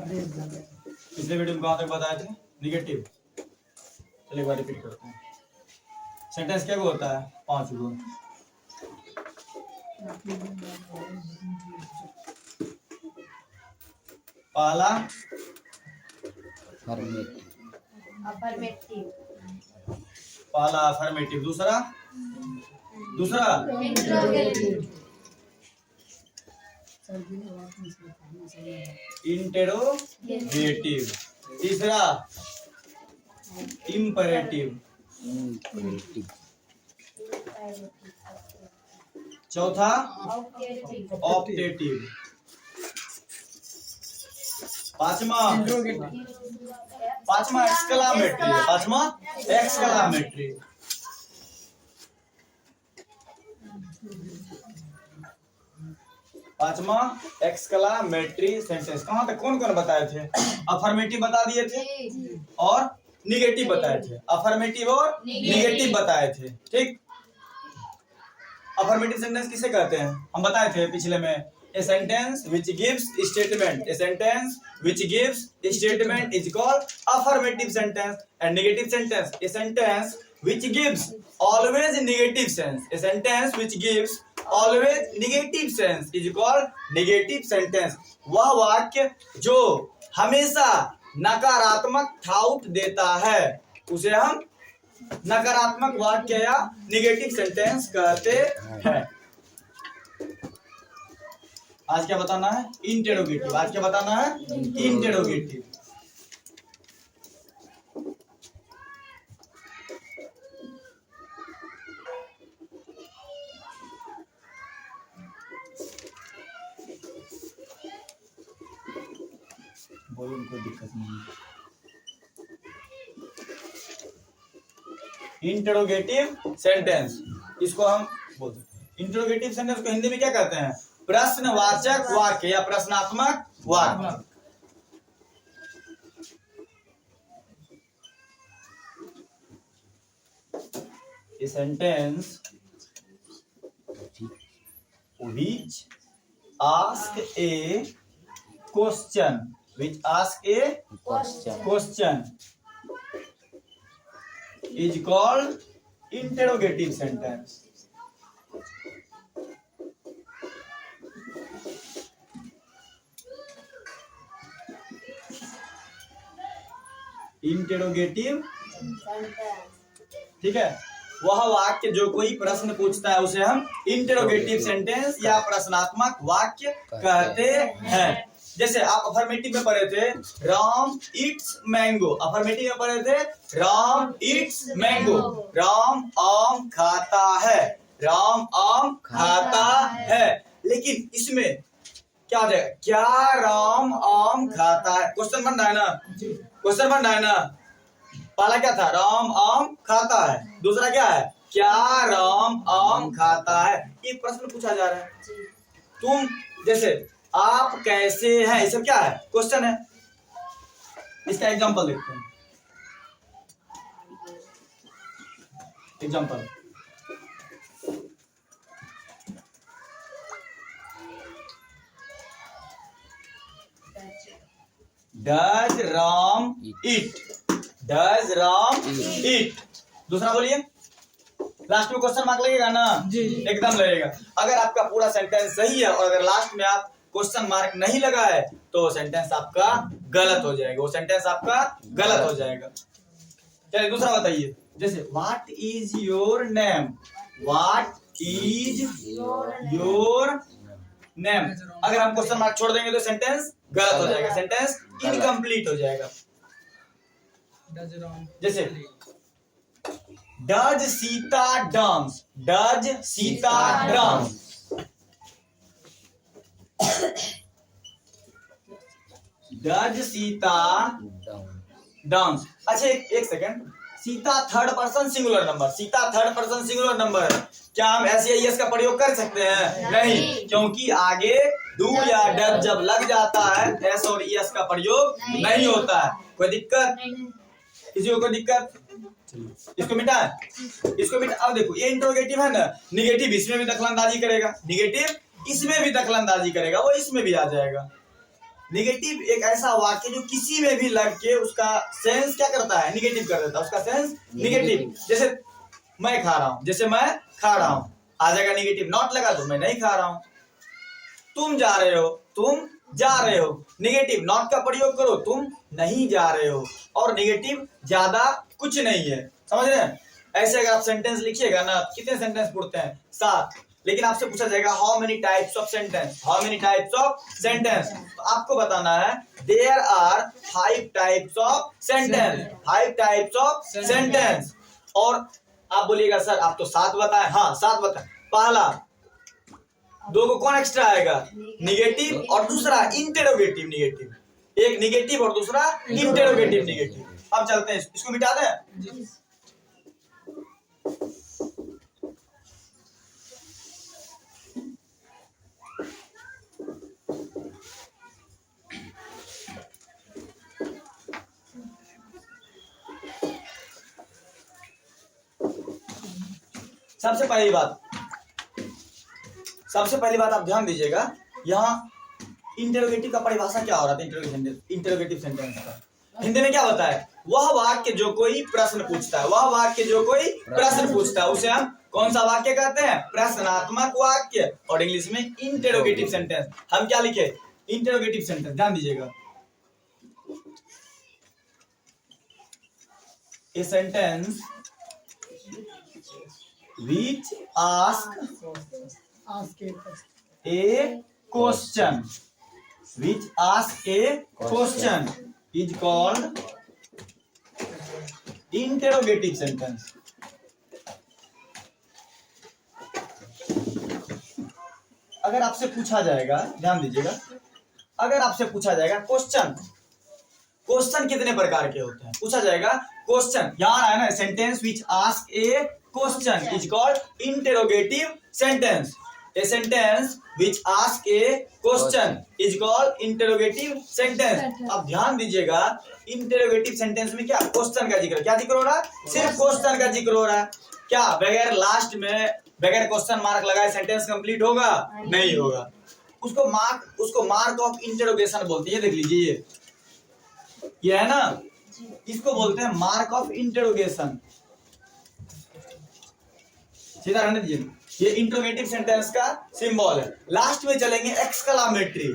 पिछले वीडियो में कहाँ तक बताए थे? निगेटिव। चलिए एक बार रिपीट करते हैं। सेंटेंस क्या को होता है? 5 गो। पहला अफर्मेटिव, पहला अफर्मेटिव, दूसरा इंट्रोगेटिव, इंटेरोगेटिव, तीसरा इम्परेटिव, चौथा ऑप्टेटिव, पांचवा एक्सक्लामेटरी, एक्सक्लामेटरी। पांचवा एक्सक्लामेटरी सेंटेंस। कहां तक कौन कौन बताए थे? अफर्मेटिव बता दिए थे और निगेटिव बताए थे। अफर्मेटिव और निगेटिव बताए थे। ठीक। अफर्मेटिव सेंटेंस किसे कहते हैं? हम बताए थे पिछले में। A sentence which gives statement, a sentence which gives statement is called affirmative sentence. And negative sentence, a sentence which gives always negative sense, a sentence which gives always negative sense is called negative sentence. वह वाक्य जो हमेशा नकारात्मक thought देता है उसे हम नकारात्मक वाक्य या निगेटिव सेंटेंस कहते हैं। आज क्या बताना है? इंटेरोगेटिव। आज क्या बताना है? इंटेरोगेटिव। बोलो, उनको दिक्कत नहीं। इंटेरोगेटिव सेंटेंस, इसको हम बोलते हैं। इंटेरोगेटिव सेंटेंस को हिंदी में क्या कहते हैं? प्रश्नवाचक वाक्य या प्रश्नात्मक वाक्य। A sentence which ask a question, which ask a question is called interrogative sentence. Interrogative, ठीक है। वह वाक्य जो कोई प्रश्न पूछता है उसे हम इंटेरोगेटिव सेंटेंस या प्रश्नात्मक वाक्य कहते हैं। जैसे आप अफर्मेटिव में पढ़े थे राम ईट्स मैंगो। अफर्मेटिव में पढ़े थे राम ईट्स मैंगो। राम आम खाता है। राम आम खाता है। लेकिन इसमें क्या हो जाएगा? क्या राम आम खाता है? क्वेश्चन बन रहा है ना? क्वेश्चन बन रहा है ना? पहला क्या था? राम आम खाता है। दूसरा क्या है? क्या राम आम खाता है? एक प्रश्न पूछा जा रहा है। तुम जैसे आप कैसे हैं, ये सब क्या है? क्वेश्चन है। इसका एग्जांपल देखते हैं। Example, does Ram eat? Does Ram eat? दूसरा बोलिए। लास्ट में क्वेश्चन मार्क लगेगा ना? जी। एकदम लगेगा। अगर आपका पूरा सेंटेंस सही है और अगर लास्ट में आप क्वेश्चन मार्क नहीं लगा है तो सेंटेंस आपका गलत हो जाएगा। वो सेंटेंस आपका गलत हो जाएगा। चलिए दूसरा बताइए। जैसे what is your name? What is your name? अगर हम क्वेश्चन मार्क छोड़ देंगे तो सेंटेंस गलत हो जाएगा। सेंटेंस इनकम्प्लीट हो जाएगा। जैसे does Sita dance? Does Sita dance? Does Sita dance? अच्छा एक second. Sita third person singular number. Sita third person singular number है। क्या हम एस या एस का प्रयोग कर सकते हैं? नहीं, क्योंकि आगे डू या डज जब लग जाता है एस और एस का प्रयोग नहीं होता है। कोई दिक्कत? किसी को कोई दिक्कत? इसको मिटा है, इसको मिटा। अब देखो ये इंट्रोगेटिव है ना, निगेटिव इसमें भी दखलंदाजी करेगा, निगेटिव इसमें भी दखलंदाजी करेगा, वो इसमें भी आ जाएगा। निगेटिव एक ऐसा वाक्य जो किसी में भी लग के उसका सेंस क्या करता है, निगेटिव कर देता है, उसका सेंस निगेटिव। जैसे मैं खा रहा हूं, जैसे मैं खा रहा हूं, आ जाएगा निगेटिव, नॉट लगा तो मैं नहीं खा रहा हूं। तुम जा रहे हो, तुम जा रहे हो, निगेटिव नॉट का प्रयोग करो, तुम नहीं जा रहे हो, और निगेटिव ज्यादा कुछ नहीं है, समझ रहे हैं। ऐसे अगर आप सेंटेंस लिखिएगा ना, कितने सेंटेंस पढ़ते हैं, 7, लेकिन आपसे पूछा जाएगा how many types of sentence, how many types of sentence, तो आपको बताना है there are 5 types of sentence, 5 types of sentence. और आप बोलिएगा सर आप तो 7 बताए, हाँ 7 बताए। पहला 2 को कौन एक्स्ट्रा आएगा, निगेटिव, और दूसरा इंटेरोगेटिव निगेटिव, एक निगेटिव और दूसरा इंटेरोगेटिव निगेटिव। अब चलते हैं, इसको मिटा दें। सबसे पहली बात आप ध्यान दीजिएगा, यहाँ इंटेरोगेटिव का परिभाषा क्या हो रहा था, इंटेरोगेटिव सेंटेंस का हिंदी में क्या बताया, वह वाक्य जो कोई प्रश्न पूछता है, वह वाक्य जो कोई प्रश्न पूछता है उसे हम कौन सा वाक्य कहते हैं, प्रश्नात्मक वाक्य, और इंग्लिश में इंटेरोगेटिव सेंटेंस। हम क्या लिखे, इंटेरोगेटिव सेंटेंस, ध्यान दीजिएगा। A sentence which ask a question, which ask a question is called interrogative sentence। अगर आपसे पूछा जाएगा, ध्यान दीजिएगा, अगर आपसे पूछा जाएगा क्वेश्चन, क्वेश्चन कितने प्रकार के होते हैं, पूछा जाएगा क्वेश्चन, यहाँ है ना, sentence which ask A question is called interrogative sentence. A sentence which ask A question is called interrogative sentence. अब ध्यान दीजिएगा, इंटेरोगेटिव सेंटेंस में क्या क्वेश्चन का जिक्र, क्या जिक्र हो रहा है, सिर्फ क्वेश्चन का जिक्र हो रहा है। क्या बगैर लास्ट में बगैर क्वेश्चन मार्क लगाए सेंटेंस कंप्लीट होगा, नहीं होगा। उसको मार्क ऑफ इंटेरोगेशन बोलते हैं। ये देख लीजिए, ये है ना, इसको बोलते हैं मार्क ऑफ इंटेरोगेशन। सीधा रहने दीजिए, ये इंट्रोगेटिव सेंटेंस का सिंबल है। लास्ट में चलेंगे एक्सक्लामेटरी,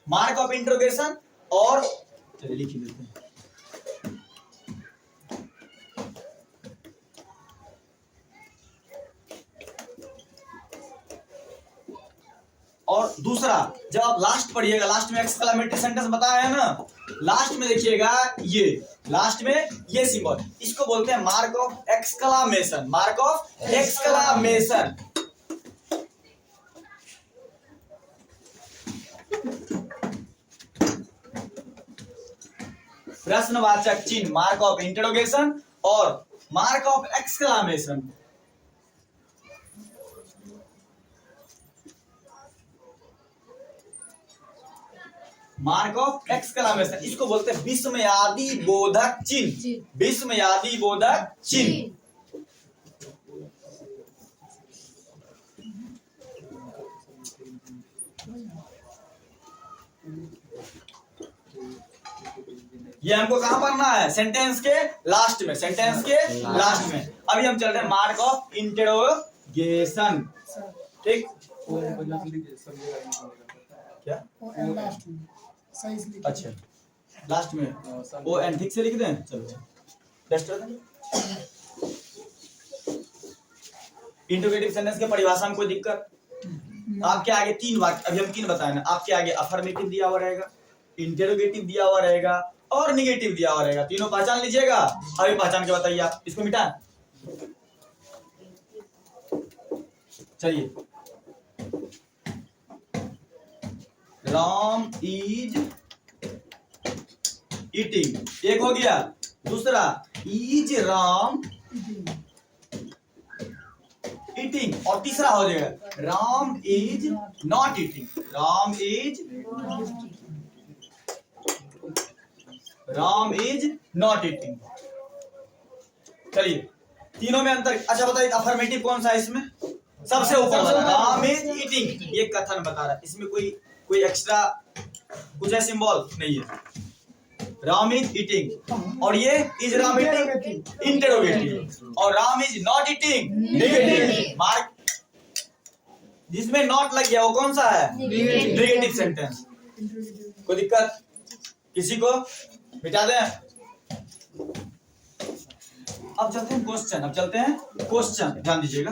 मार्क ऑफ इंट्रोगेशन, और चलिए लिख देते हैं। और दूसरा, जब आप लास्ट पढ़िएगा, लास्ट में एक्सक्लामेटरी सेंटेंस बताया है ना, लास्ट में देखिएगा, ये लास्ट में ये सिंबल, इसको बोलते हैं mark of exclamation, mark of exclamation. प्रश्नवाचक चिन्ह, मार्क ऑफ इंटरोगेशन, और mark of exclamation. Mark of exclamation, इसको बोलते हैं विस्मयादि बोधक चिन्ह, विस्मयादि बोधक चिन्ह। ये हमको कहां पढ़ना है, सेंटेंस के लास्ट में, सेंटेंस के लास्ट में। अभी हम चल रहे हैं मार्क ऑफ इंटरोगेशन, ठीक। क्या अच्छा, लास्ट में ओ एन ठीक से लिख दें, चलो टेस्ट कर दें। इंटरोगेटिव सेंटेंस के परिभाषा में कोई दिक्कत, आपके आगे 3 वाक्य, अभी हम 3 बताए ना, आपके आगे अफर्मेटिव दिया हुआ रहेगा, इंटरोगेटिव दिया हुआ रहेगा, और निगेटिव दिया हुआ रहेगा। तीनों पहचान लीजिएगा, अभी पहचान के बताइए आप। इसको मिटा, चलिए। राम इज ईटिंग, एक हो गया। दूसरा, इज राम ईटिंग, और तीसरा हो जाएगा Ram is not eating, Ram is not eating. चलिए, तीनों में अंतर। अच्छा बताइए, अफर्मेटिव कौन सा है इसमें, सबसे ऊपर वाला, राम इज ईटिंग, ये कथन बता रहा है, इसमें कोई एक्स्ट्रा कुछ है सिंबल नहीं है। राम इज ईटिंग और ये इज राम ईटिंग इंटरोगेटिव और Ram is not eating negative. Mark जिसमें नॉट लग गया वो कौन सा है? Negative sentence. कोई दिक्कत किसी को? मिटा दें। अब चलते हैं क्वेश्चन। ध्यान दीजिएगा।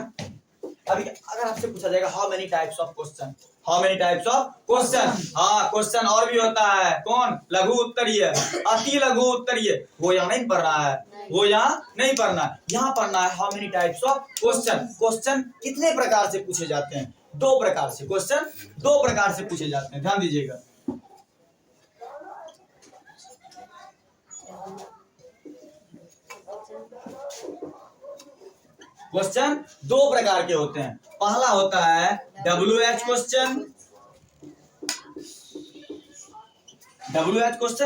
अभी अगर आपसे पूछा जाएगा how many types of question, हाँ क्वेश्चन और भी होता है। कौन? लघु उत्तरीय, अति लघु उत्तरीय। वो यहाँ नहीं पढ़ना है, यहाँ पढ़ना है how many types of question कितने प्रकार से पूछे जाते हैं? 2 प्रकार से। क्वेश्चन 2 प्रकार से पूछे जाते हैं, ध्यान दीजिएगा। क्वेश्चन 2 प्रकार के होते हैं। पहला होता है WH क्वेश्चन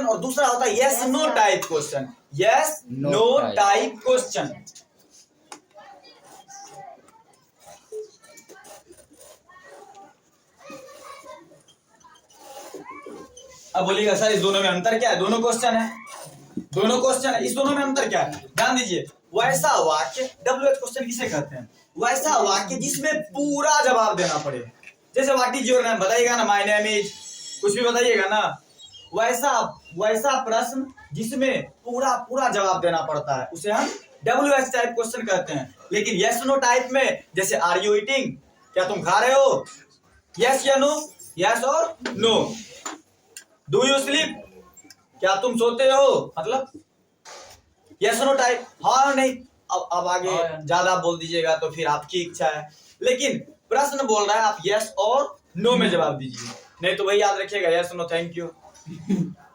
और दूसरा होता है यस नो टाइप क्वेश्चन। अब बोलिएगा सर इस दोनों में अंतर क्या है? दोनों क्वेश्चन है, इस दोनों में अंतर क्या है? ध्यान दीजिए। वैसा वाक्य WH क्वेश्चन किसे कहते हैं? वैसा वाक्य जिसमें पूरा जवाब देना पड़े। जैसे व्हाट इज योर नेम बताइएगा ना, माय नेम इज, कुछ भी बताइएगा ना। वैसा प्रश्न जिसमें पूरा जवाब देना पड़ता है उसे हम WH टाइप क्वेश्चन कहते हैं। लेकिन यस नो टाइप में, जैसे आर यू ईटिंग, क्या तुम खा रहे हो? यस या नो, यस और नो। डू यू स्लीप, क्या तुम सोते हो? मतलब यस नो टाइप, हाँ नहीं। अब आगे ज्यादा बोल दीजिएगा तो फिर आपकी इच्छा है, लेकिन प्रश्न बोल रहा है आप यस और नो में जवाब दीजिए। नहीं तो वही याद रखिएगा, yes no thank you,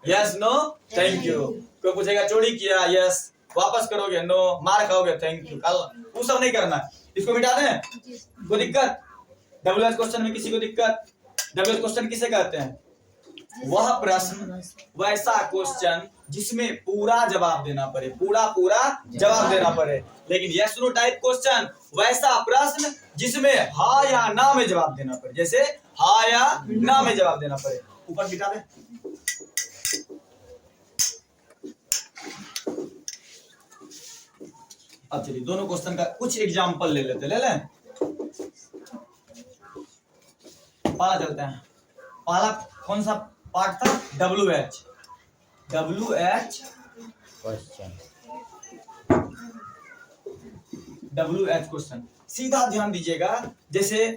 yes no thank you. कोई पूछेगा चोरी किया, यस, वापस करोगे, नो, मार खाओगे, थैंक यू। वो सब नहीं करना, इसको मिटा दें। कोई दिक्कत? WH क्वेश्चन में किसी को दिक्कत? WH क्वेश्चन किसे कहते हैं? वह प्रश्न, वैसा क्वेश्चन जिसमें पूरा जवाब देना पड़े, पूरा जवाब देना पड़े। लेकिन यस नो टाइप क्वेश्चन, वैसा प्रश्न जिसमें हाँ या ना में जवाब देना पड़े। जैसे हाँ या ना में जवाब देना पड़े। ऊपर बिठा दे। अब चलिए दोनों क्वेश्चन का कुछ एग्जाम्पल ले लेते, ले लें। पहला चलते हैं। पहला कौन सा पार्ट था? WH question. सीधा ध्यान दीजिएगा, जैसे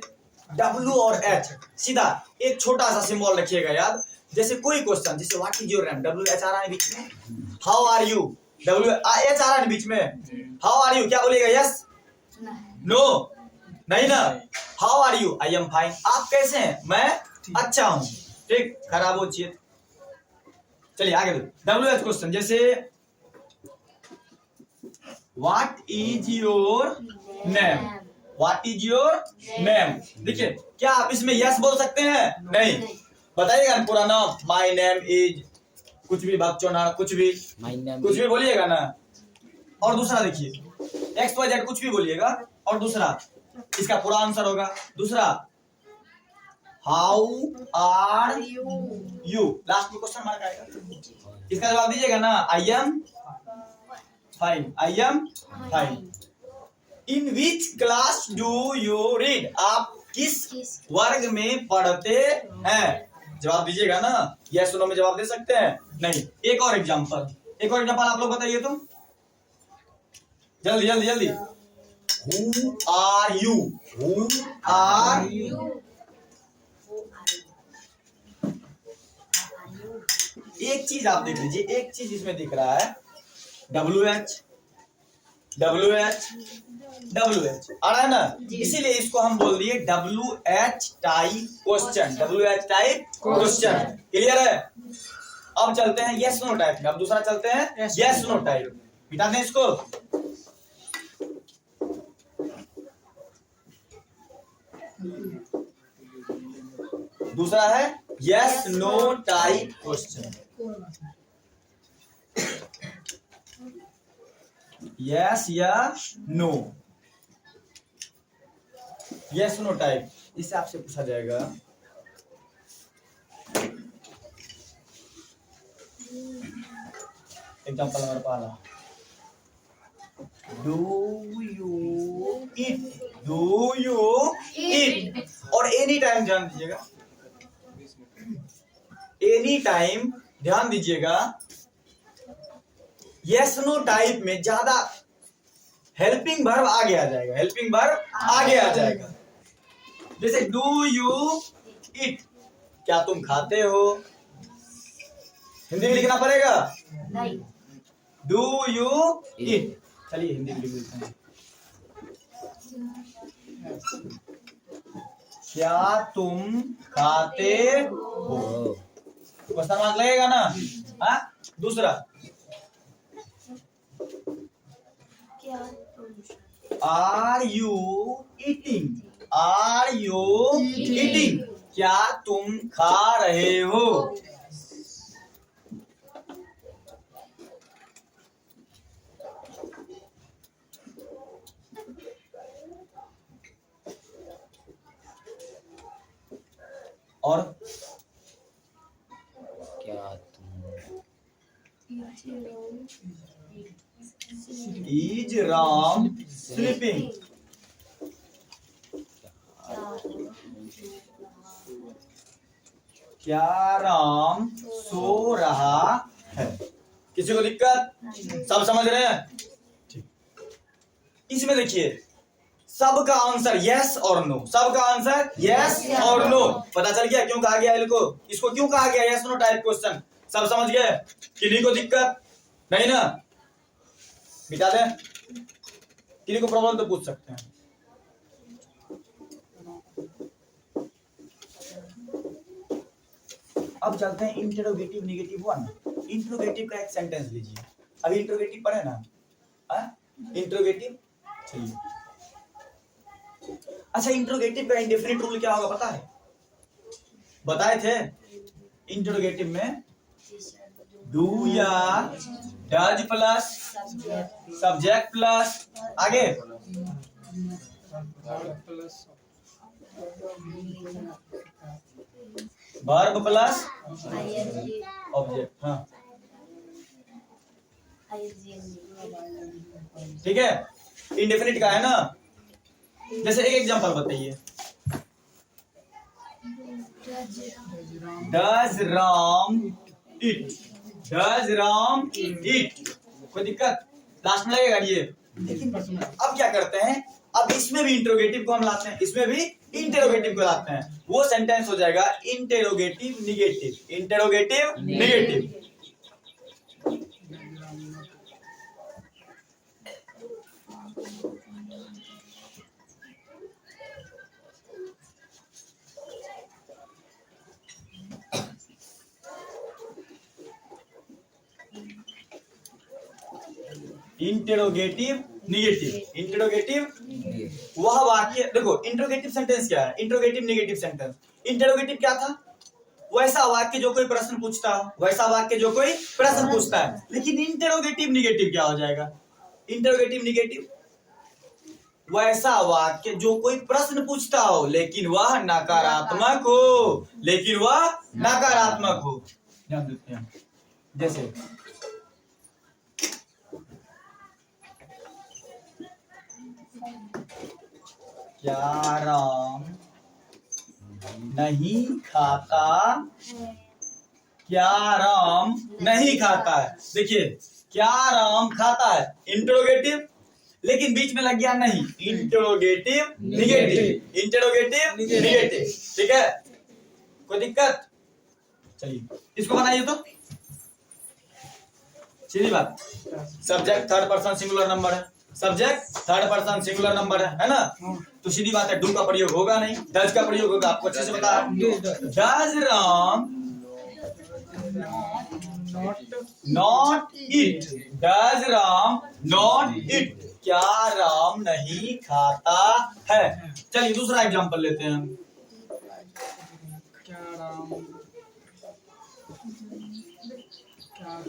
W और H, सीधा एक छोटा सा सिंबल रखिएगा याद। जैसे कोई क्वेश्चन, जैसे what is your name, WH आ रहा है बीच में, हाउ आर यू, WH आ रहा है बीच में, हाउ आर यू, क्या बोलेगा? यस, नो, नहीं ना। How are you, I am fine, आप कैसे हैं? मैं अच्छा हूं। ठीक, खराब हो चाहिए। चलिए आगे WH क्वेश्चन, जैसे what is your name, what is your name. देखिए क्या आप इसमें यस बोल सकते हैं? नहीं। बताइएगा पूरा नाम, माय नेम इज, कुछ भी बकचोना, कुछ भी बोलिएगा ना। और दूसरा देखिए XYZ कुछ भी बोलिएगा, और दूसरा इसका पूरा आंसर होगा। दूसरा हाउ आर यू, लास्ट में क्वेश्चन मार्क आएगा, इसका जवाब दीजिएगा ना, आई am fine. In which class do you read, आप किस वर्ग में पढ़ते हैं? जवाब दीजिएगा ना। यस नो में जवाब दे सकते हैं? नहीं। एक और एग्जांपल आप लोग बताइए तो, जल्दी। Who are you? एक चीज आप देख लीजिए, एक चीज इसमें दिख रहा है, WH आ रहा है ना, इसीलिए इसको हम बोल दिए WH टाइप क्वेश्चन। क्लियर है? अब चलते हैं यस नो टाइप में। अब दूसरा चलते हैं यस नो टाइप। मिटा दें इसको। दूसरा है yes no type question. Yes या नो, यस नो टाइप। इससे आपसे पूछा जाएगा एग्जांपल नंबर पहला, डू यू ईट। और एनी टाइम ध्यान दीजिएगा, एनी टाइम ध्यान दीजिएगा, यस नो टाइप में ज्यादा हेल्पिंग वर्ब आगे आ जाएगा, हेल्पिंग वर्ब आगे आ जाएगा। जैसे डू यू ईट, क्या तुम खाते हो, हिंदी में लिखना पड़ेगा, नहीं। डू यू ईट। चलिए हिंदी में लिख देते हैं, क्या तुम खाते हो, क्वेश्चन मार्क लगेगा ना। हाँ, दूसरा, are you eating, are you eating, क्या तुम खा रहे हो। और क्या तुम, इज राम स्लीपिंग, क्या राम सो रहा है। किसी को दिक्कत, सब समझ रहे हैं? इसमें देखिए सबका आंसर यस और नो, सबका आंसर यस और नो। पता चल गया क्यों कहा गया इसको क्यों कहा गया यस नो टाइप क्वेश्चन, सब समझ गए? किन्हीं को दिक्कत नहीं ना, मिटा दें, किन्हीं को प्रॉब्लम तो पूछ सकते हैं। अब चलते हैं इंटरोगेटिव नेगेटिव वन। इंटरोगेटिव का एक सेंटेंस लीजिए, अभी इंटरोगेटिव पढ़े ना, इंटरोगेटिव। चलिए, अच्छा इंटरोगेटिव का इंडेफिनिट रूल क्या होगा पता है? बताए थे इंटरोगेटिव में डू या डज प्लस सब्जेक्ट प्लस आगे वर्ब प्लस ऑब्जेक्ट। हाँ ठीक है, इंडेफिनिट का है ना। जैसे एक एग्जांपल बताइए, does Ram eat, does Ram eat, कोई दिक्कत? लास्ट में लगेगा ये। लेकिन अब क्या करते हैं, अब इसमें भी इंटरोगेटिव को हम लाते हैं, इसमें भी इंटरोगेटिव को लाते हैं, वो सेंटेंस हो जाएगा interrogative negative, interrogative negative. Interrogative negative, interrogative वह वाक्य, देखो इंटरोगेटिव सेंटेंस क्या है, इंटरोगेटिव निगेटिव सेंटेंस। इंटरोगेटिव क्या था? वैसा वाक्य जो कोई प्रश्न पूछता हो, वैसा वाक्य जो कोई प्रश्न पूछता है। लेकिन इंटरोगेटिव निगेटिव क्या हो जाएगा? इंटरोगेटिव निगेटिव वैसा वाक्य जो कोई प्रश्न पूछता हो लेकिन वह नकारात्मक हो, लेकिन वह नकारात्मक हो। ध्यान देते हैं, जैसे क्या राम नहीं खाता, क्या राम नहीं खाता है। देखिए क्या राम खाता है, इंटरोगेटिव, लेकिन बीच में लग गया नहीं, इंटरोगेटिव निगेटिव, इंटरोगेटिव निगेटिव। ठीक है, कोई दिक्कत? चलिए इसको बनाइए तो, सीधी बात। Subject third person singular number है, subject third person singular number है ना, तो सीधी बात है डू का प्रयोग होगा नहीं, डज का प्रयोग होगा। आपको अच्छे से पता है, does Ram not eat, does Ram not eat, क्या राम नहीं खाता है। चलिए दूसरा एग्जांपल लेते हैं,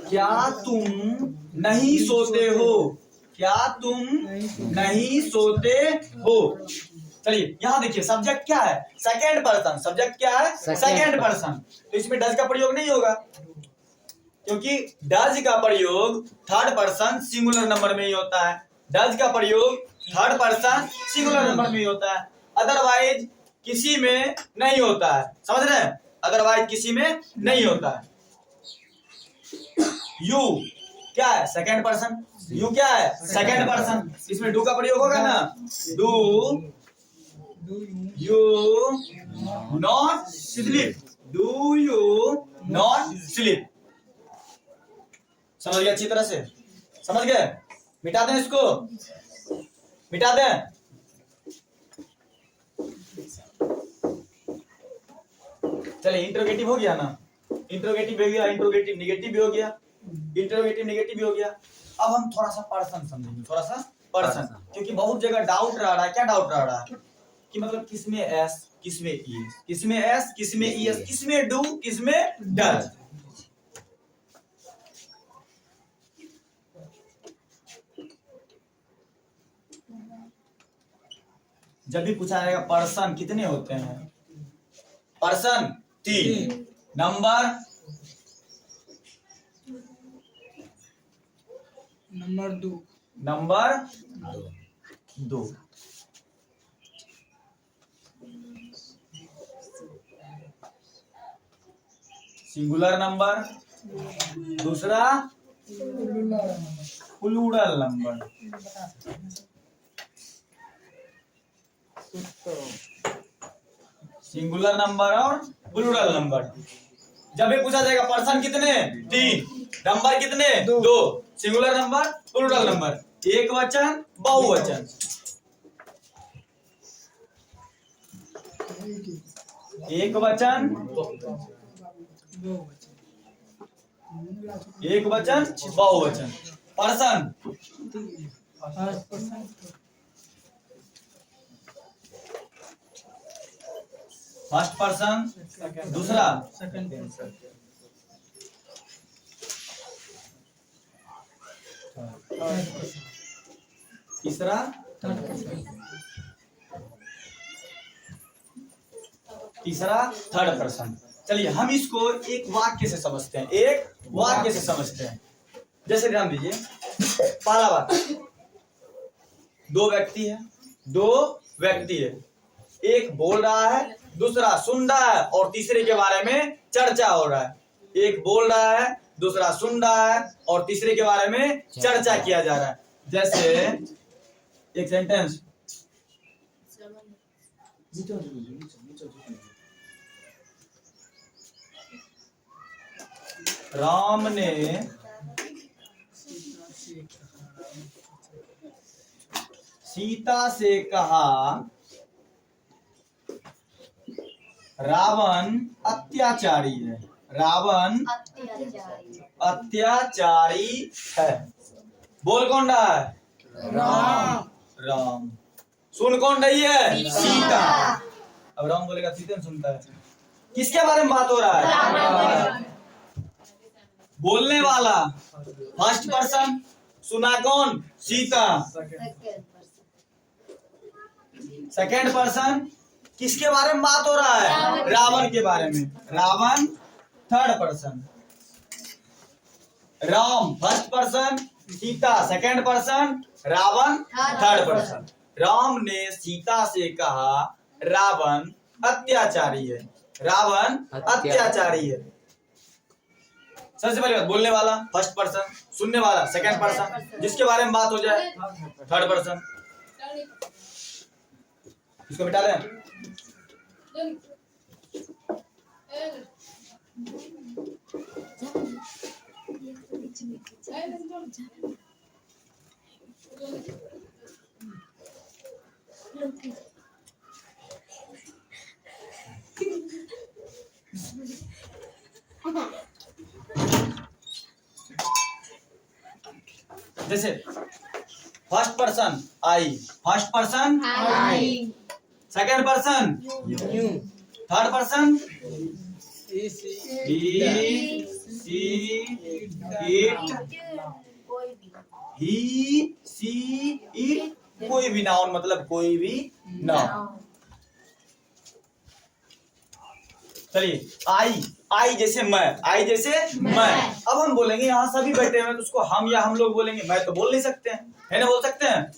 क्या तुम नहीं सोते हो, क्या तुम नहीं सोते हो। चलिए यहाँ देखिए सब्जेक्ट क्या है, सेकेंड पर्सन, सब्जेक्ट क्या है, सेकेंड पर्सन, तो इसमें डज का प्रयोग नहीं होगा। क्योंकि डज का प्रयोग थर्ड पर्सन सिंगुलर नंबर में ही होता है। डज का प्रयोग थर्ड पर्सन सिंगुलर नंबर में ही होता है, अदरवाइज किसी में नहीं होता है। समझ रहे हैं? अदरवाइज किसी में नहीं होता है। यू क्या है? Second person. यू क्या है? Second person. इसमें डू का प्रयोग होगा ना, do you not sleep, do you not sleep. समझ गए अच्छी तरह से? समझ गए? मिटा दें इसको, मिटा दें। चलिए इंट्रोगेटिव हो गया ना, इंट्रोगेटिव हो गया, इंट्रोगेटिव निगेटिव भी हो गया, इंट्रोगेटिव निगेटिव भी हो गया। अब हम थोड़ा सा पर्सन समझेंगे, थोड़ा सा पर्सन, क्योंकि बहुत जगह डाउट रह रहा है। क्या डाउट रह रहा है कि मतलब किसमें एस, किसमें ई, किसमें एस, किसमें ई एस, किसमें डू, किसमें डज। जब भी पूछा जाएगा पर्सन कितने होते हैं, person 3, number number 2। Singular number, दूसरा प्लूरल नंबर। सिंगुलर नंबर और प्लूरल नंबर। जब भी पूछा जाएगा पर्सन कितने, 3, नंबर कितने, 2, सिंगुलर नंबर, प्लूरल नंबर, एक वचन, बहुवचन। एक वचन, एक वचन, बहुवचन। पर्सन फर्स्ट पर्सन, दूसरा तीसरा तीसरा थर्ड पर्सन। चलिए हम इसको एक वाक्य से समझते हैं, एक वाक्य से समझते हैं। जैसे ध्यान दीजिए, पहला वाक्य, दो व्यक्ति है, दो व्यक्ति है, एक बोल रहा है, दूसरा सुन रहा है और तीसरे के बारे में चर्चा हो रहा है। एक बोल रहा है, दूसरा सुन रहा है और तीसरे के बारे में चर्चा किया जा रहा है। जैसे एक सेंटेंस, राम ने सीता से कहा रावण अत्याचारी है, रावण अत्याचारी है। बोल कौन रहा है? राम। राम। सुन कौन रही है? सीता। अब राम बोलेगा, सीता सुनता है। किसके बारे में बात हो रहा है? बोलने वाला फर्स्ट पर्सन, सुना कौन? सीता। सेकेंड पर्सन, किसके बारे में बात हो रहा है? रावण के बारे में, Ravan third person. Ram first person, Sita second person, Ravan third person. Ram ने सीता से कहा रावण अत्याचारी है, रावण अत्याचारी है। सबसे पहले बात, बोलने वाला फर्स्ट पर्सन, सुनने वाला सेकेंड पर्सन, जिसके बारे में बात हो जाए थर्ड पर्सन। इसको मिटा दें। जैसे first person I, first person I, second person you, third person he, she, it, he, she, it, कोई भी नाउन, मतलब कोई भी नाउन। चलिए आई, आई जैसे मैं, आई जैसे मैं। अब हम बोलेंगे यहाँ सभी बैठे हुए हैं तो उसको हम या हम लोग बोलेंगे, मैं तो बोल नहीं सकते हैं, है ना, बोल सकते हैं।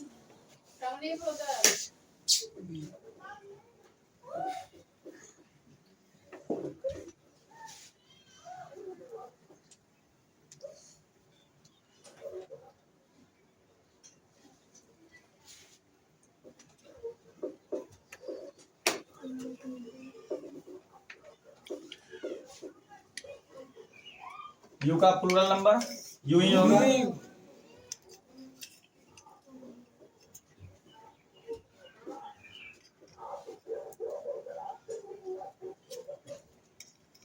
यू का प्लूरल नंबर यू ही होगा।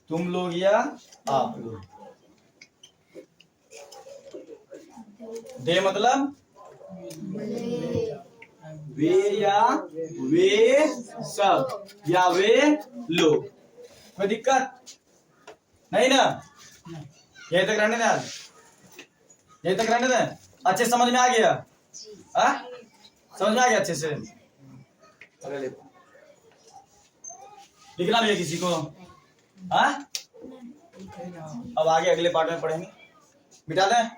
तुम लोग या आप लोग। दे मतलब वे या वे सब या वे लोग। कोई दिक्कत नहीं ना? यही तक रहने दें, यही तक रहने दें। अच्छे समझ में आ गया? समझ में आ गया अच्छे से? लिखना भी है किसी को? हाँ, अब आगे अगले पार्ट में पढ़ेंगे। मिटा दें?